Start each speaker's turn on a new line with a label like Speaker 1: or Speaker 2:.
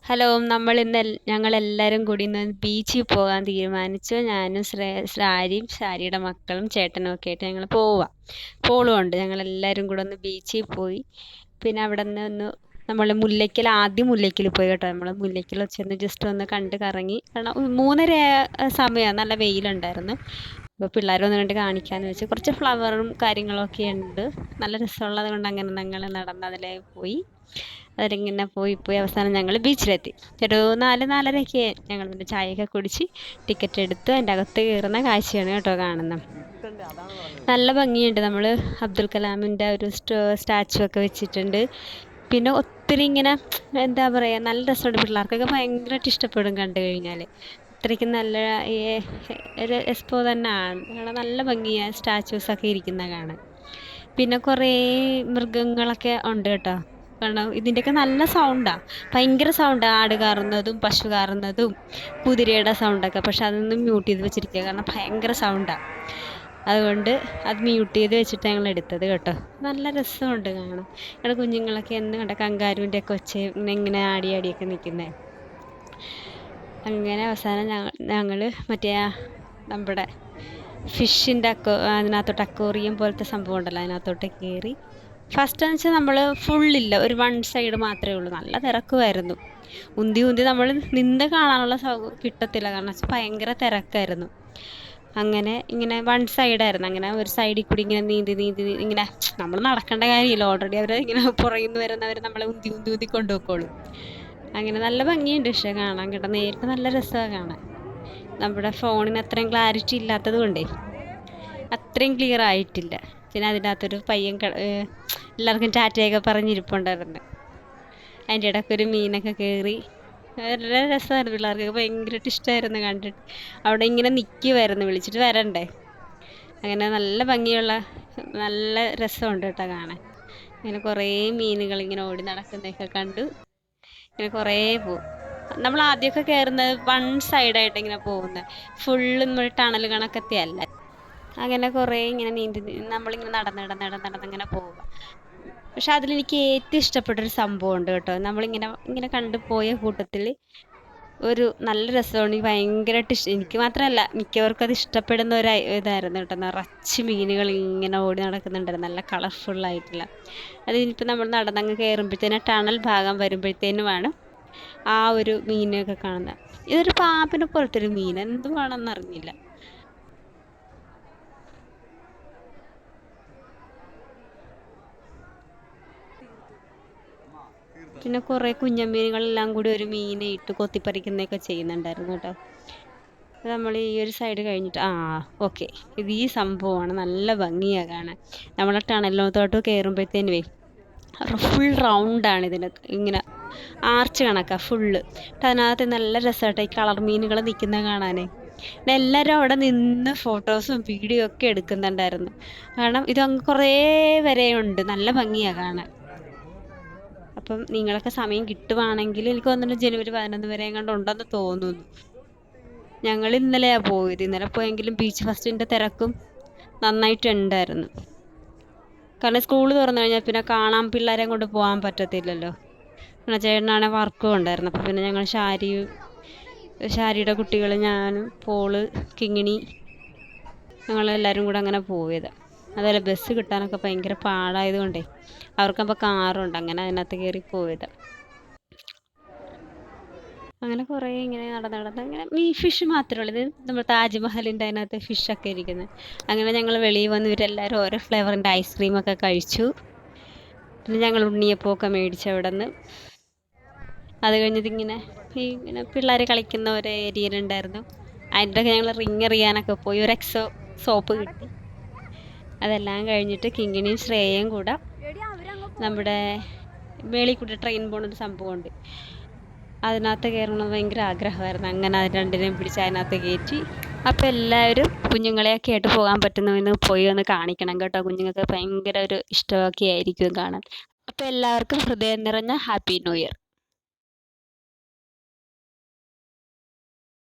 Speaker 1: Hello, ഞങ്ങളെല്ലാവരും കൂടി ഇന്ന് ബീച്ചിൽ പോകാൻ തീരുമാനിച്ചു. ഞാനും ശാരിയുടെ മക്കളും ചേട്ടനും ഒക്കെ ആയിട്ട് ഞങ്ങൾ പോളുമുണ്ട്. ഞങ്ങളെല്ലാവരും കൂടെ ഒന്ന് ബീച്ചിൽ പോയി. പിന്നെ അവിടെ നിന്ന് നമ്മൾ ആദ്യം മുല്ലയ്ക്കൽ പോയി കേട്ടോ. നമ്മൾ മുല്ലയ്ക്കൽ ചെന്ന് ജസ്റ്റ് ഒന്ന് കണ്ട് കറങ്ങി. കാരണം 3:30 സമയമാണ്, നല്ല വെയിലുണ്ടായിരുന്നു. അപ്പോൾ പിള്ളേരൊന്ന് കണ്ട് കാണിക്കാമെന്ന് വെച്ച് കുറച്ച് ഫ്ലവറും കാര്യങ്ങളൊക്കെ ഉണ്ട്. നല്ല രസമുള്ളത് കൊണ്ട് അങ്ങനെ ഞങ്ങൾ നടന്ന് അതിലേ പോയി. അതിലിങ്ങനെ പോയി അവസാനം ഞങ്ങൾ ബീച്ചിലെത്തി. ഒരു 4-4:30 ഞങ്ങൾ പിന്നെ ചായയൊക്കെ കുടിച്ച് ടിക്കറ്റ് എടുത്ത് അതിൻ്റെ അകത്ത് കയറുന്ന കാഴ്ചയാണ് കേട്ടോ കാണുന്നത്. നല്ല ഭംഗിയുണ്ട്. നമ്മൾ അബ്ദുൽ കലാമിൻ്റെ ഒരു സ്റ്റാച്ചു ഒക്കെ വെച്ചിട്ടുണ്ട്. പിന്നെ ഒത്തിരി ഇങ്ങനെ എന്താ പറയുക, നല്ല രസമുണ്ട്. പിള്ളേർക്കൊക്കെ ഭയങ്കരമായിട്ട് ഇഷ്ടപ്പെടും കണ്ടു കഴിഞ്ഞാൽ. അത്രയ്ക്കും നല്ല ഒരു എക്സ്പോ തന്നെയാണ്. നല്ല ഭംഗിയാണ് സ്റ്റാച്യൂസൊക്കെ ഇരിക്കുന്ന കാണാൻ. പിന്നെ കുറേ മൃഗങ്ങളൊക്കെ ഉണ്ട് കേട്ടോ. കാരണം ഇതിൻ്റെയൊക്കെ നല്ല സൗണ്ടാണ്, ഭയങ്കര സൗണ്ടാണ്. ആട് കറന്നതും പശു കറന്നതും കുതിരയുടെ സൗണ്ടൊക്കെ. പക്ഷെ അതൊന്നും മ്യൂട്ട് ചെയ്ത് വെച്ചിരിക്കുക, കാരണം ഭയങ്കര സൗണ്ടാണ്. അതുകൊണ്ട് അത് മ്യൂട്ട് ചെയ്ത് വെച്ചിട്ട് ഞങ്ങൾ എടുത്തത് കേട്ടോ. നല്ല രസമുണ്ട് കാണാൻ. ഞങ്ങളുടെ കുഞ്ഞുങ്ങളൊക്കെ എന്ന് കണ്ട കങ്കാരുവിൻ്റെ ഒക്കെ ഒച്ച ഇങ്ങനെ ആടിയൊക്കെ നിൽക്കുന്നത്. അങ്ങനെ അവസാനം ഞങ്ങൾ മറ്റേ നമ്മുടെ ഫിഷിൻ്റെ അതിനകത്തോട്ട് അക്വേറിയം പോലത്തെ സംഭവം ഉണ്ടല്ലോ, അതിനകത്തോട്ട് കയറി. ഫസ്റ്റ് എന്ന് വെച്ചാൽ നമ്മൾ ഫുള്ളില്ല, ഒരു 1 സൈഡ് മാത്രമേ ഉള്ളൂ. നല്ല തിരക്കുമായിരുന്നു. ഉന്തി നമ്മൾ നിന്ന് കാണാനുള്ള കിട്ടത്തില്ല, കാരണം വെച്ചാൽ ഭയങ്കര തിരക്കായിരുന്നു. അങ്ങനെ ഇങ്ങനെ 1 സൈഡായിരുന്നു. അങ്ങനെ ഒരു സൈഡിൽ കൂടി ഇങ്ങനെ നീന്തി ഇങ്ങനെ നമ്മൾ നടക്കേണ്ട കാര്യമില്ല, ഓൾറെഡി അവർ ഇങ്ങനെ പുറകിൽ നിന്ന് വരുന്നവർ നമ്മളെ ഉന്തി കൊണ്ടുപോയിക്കോളും. അങ്ങനെ നല്ല ഭംഗിയുണ്ട് പക്ഷേ കാണാൻ കേട്ടോ. നേരിട്ട് നല്ല രസമാണ് കാണാൻ. നമ്മുടെ ഫോണിന് അത്രയും ക്ലാരിറ്റി ഇല്ലാത്തത് കൊണ്ടേ അത്രയും ക്ലിയർ ആയിട്ടില്ല. പിന്നെ അതിനകത്തൊരു പയ്യൻ എല്ലാവർക്കും ടാറ്റയൊക്കെ പറഞ്ഞിരിപ്പുണ്ടായിരുന്നു. അതിൻ്റെ ഇടയ്ക്ക് ഒരു മീനൊക്കെ കയറി. വളരെ രസമായിരുന്നു. പിള്ളേർക്കൊക്കെ ഭയങ്കരമായിട്ട് ഇഷ്ടമായിരുന്നു കണ്ടിട്ട്. അവിടെ ഇങ്ങനെ നിൽക്കുമായിരുന്നു, വിളിച്ചിട്ട് വരണ്ടേ. അങ്ങനെ നല്ല ഭംഗിയുള്ള നല്ല രസമുണ്ട് കേട്ടോ കാണാൻ. ഇങ്ങനെ കുറേ മീനുകൾ ഇങ്ങനെ ഓടി നടക്കുന്നതൊക്കെ കണ്ടു. ഇങ്ങനെ കുറേ പോവും. നമ്മൾ ആദ്യമൊക്കെ കയറുന്നത് 1 സൈഡായിട്ട് ഇങ്ങനെ പോകുന്നത്, ഫുള്ള് നമ്മൾ ടണൽ കണക്കത്തെ അല്ല. അങ്ങനെ കുറേ ഇങ്ങനെ നമ്മളിങ്ങനെ നടന്നിങ്ങനെ പോവുക. പക്ഷെ അതിലെനിക്ക് ഏറ്റവും ഇഷ്ടപ്പെട്ടൊരു സംഭവമുണ്ട് കേട്ടോ. ഇങ്ങനെ കണ്ടു പോയ കൂട്ടത്തിൽ ഒരു നല്ല രസമാണ്. എനിക്ക് ഭയങ്കരമായിട്ട് എനിക്ക് മാത്രമല്ല, മിക്കവർക്കും അത് ഇഷ്ടപ്പെടുന്ന ഒരു ഇതായിരുന്നു കേട്ടോ. നിറച്ച് മീനുകൾ ഇങ്ങനെ ഓടി നടക്കുന്നുണ്ടായിരുന്നു, നല്ല കളർഫുള്ളായിട്ടുള്ള. അത് ഇനിയിപ്പോൾ നമ്മൾ നടന്നങ്ങ് കയറുമ്പോഴത്തേനും ടണൽ ഭാഗം വരുമ്പോഴത്തേനുമാണ് ആ ഒരു മീനൊക്കെ കാണുന്നത്. ഇതൊരു പാമ്പിനെ പോലത്തെ ഒരു മീൻ, എന്തുവാണെന്ന് അറിഞ്ഞില്ല. പിന്നെ കുറേ കുഞ്ഞമ്മീനുകളെല്ലാം കൂടി ഒരു മീനെ ഇട്ട് കൊത്തിപ്പറിക്കുന്നതൊക്കെ ചെയ്യുന്നുണ്ടായിരുന്നു കേട്ടോ. നമ്മൾ ഈ ഒരു സൈഡ് കഴിഞ്ഞിട്ട് ഓക്കെ, ഇത് ഈ സംഭവമാണ്. നല്ല ഭംഗിയാണ് കാണാൻ. നമ്മളെ ടണലിനകത്തോട്ട് കയറുമ്പോഴത്തേനുവേ ഫുൾ റൗണ്ടാണ് ഇതിന്, ഇങ്ങനെ ആർച്ച് കണക്കാണ് ഫുള്ള്. അതിനകത്ത് നല്ല രസമായിട്ട് ഈ കളർ മീനുകൾ നിൽക്കുന്നത് കാണാനേ. എല്ലാവരും അവിടെ നിന്ന് ഫോട്ടോസും വീഡിയോ ഒക്കെ എടുക്കുന്നുണ്ടായിരുന്നു. കാരണം ഇതങ്ങ് കുറേ വരെയുണ്ട്, നല്ല ഭംഗിയാണ് കാണാൻ. അപ്പം നിങ്ങളൊക്കെ സമയം കിട്ടുവാണെങ്കിൽ, എനിക്ക് തോന്നുന്നു ജനുവരി 11 വരെ എങ്ങാണ്ട് ഉണ്ടെന്ന് തോന്നുന്നു. ഞങ്ങൾ ഇന്നലെയാണ് പോയത്. ഇന്നലെ പോയെങ്കിലും ബീച്ച് ഫസ്റ്റിൻ്റെ തിരക്കും നന്നായിട്ടുണ്ടായിരുന്നു. കാരണം സ്കൂൾ തുറന്നു കഴിഞ്ഞാൽ പിന്നെ പിള്ളേരെ കൊണ്ട് പോകാൻ പറ്റത്തില്ലല്ലോ. പിന്നെ ചേട്ടനാണെങ്കിൽ വർക്കും ഉണ്ടായിരുന്നു. അപ്പം പിന്നെ ഞങ്ങൾ ശാരിയുടെ കുട്ടികൾ, ഞാനും പോള്, കിങ്ങിണി, ഞങ്ങളെല്ലാവരും കൂടെ അങ്ങനെ പോയത്. അതുപോലെ ബസ് കിട്ടാനൊക്കെ ഭയങ്കര പാടായതുകൊണ്ടേ അവർക്കപ്പോൾ കാറുണ്ട്, അങ്ങനെ അതിനകത്ത് കയറി പോയത്. അങ്ങനെ കുറേ ഇങ്ങനെ നടന്ന് ഇങ്ങനെ ഫിഷ് മാത്രമേ ഉള്ളൂ. ഇത് നമ്മൾ താജ്മഹലിൻ്റെ അതിനകത്ത് ഫിഷൊക്കെ ഇരിക്കുന്നത്. അങ്ങനെ ഞങ്ങൾ വെളിയിൽ വന്ന് ഇവരെല്ലാവരും ഓരോ ഫ്ലേവറിൻ്റെ ഐസ്ക്രീമൊക്കെ കഴിച്ചു. പിന്നെ ഞങ്ങൾ ഉണ്ണിയപ്പമൊക്കെ മേടിച്ചു അവിടെ നിന്ന്. അത് കഴിഞ്ഞിട്ട് ഇങ്ങനെ പിള്ളേർ കളിക്കുന്ന ഒരു ഏരിയയിലുണ്ടായിരുന്നു. അതിൻ്റെ ഞങ്ങൾ റിങ് എറിയാനൊക്കെ പോയി. ഒരു എക്സോ സോപ്പ് കിട്ടി. അതെല്ലാം കഴിഞ്ഞിട്ട് കിങ്ങിണിയും ശ്രേയയും കൂടെ നമ്മുടെ മേളിൽ കൂടി ട്രെയിൻ പോകുന്നൊരു സംഭവമുണ്ട്, അതിനകത്ത് കയറണമെന്ന് ഭയങ്കര ആഗ്രഹമായിരുന്നു. അങ്ങനെ അത് രണ്ടിനെയും പിടിച്ച് അതിനകത്ത് കയറ്റി. അപ്പോൾ എല്ലാവരും കുഞ്ഞുങ്ങളെയൊക്കെ ആയിട്ട് പോകാൻ പറ്റുന്നതെന്ന് പോയി ഒന്ന് കാണിക്കണം കേട്ടോ. കുഞ്ഞുങ്ങൾക്ക് ഭയങ്കര ഒരു ഇഷ്ടമൊക്കെ ആയിരിക്കും കാണാൻ. അപ്പോൾ എല്ലാവർക്കും ഹൃദയം നിറഞ്ഞ ഹാപ്പി ന്യൂ ഇയർ.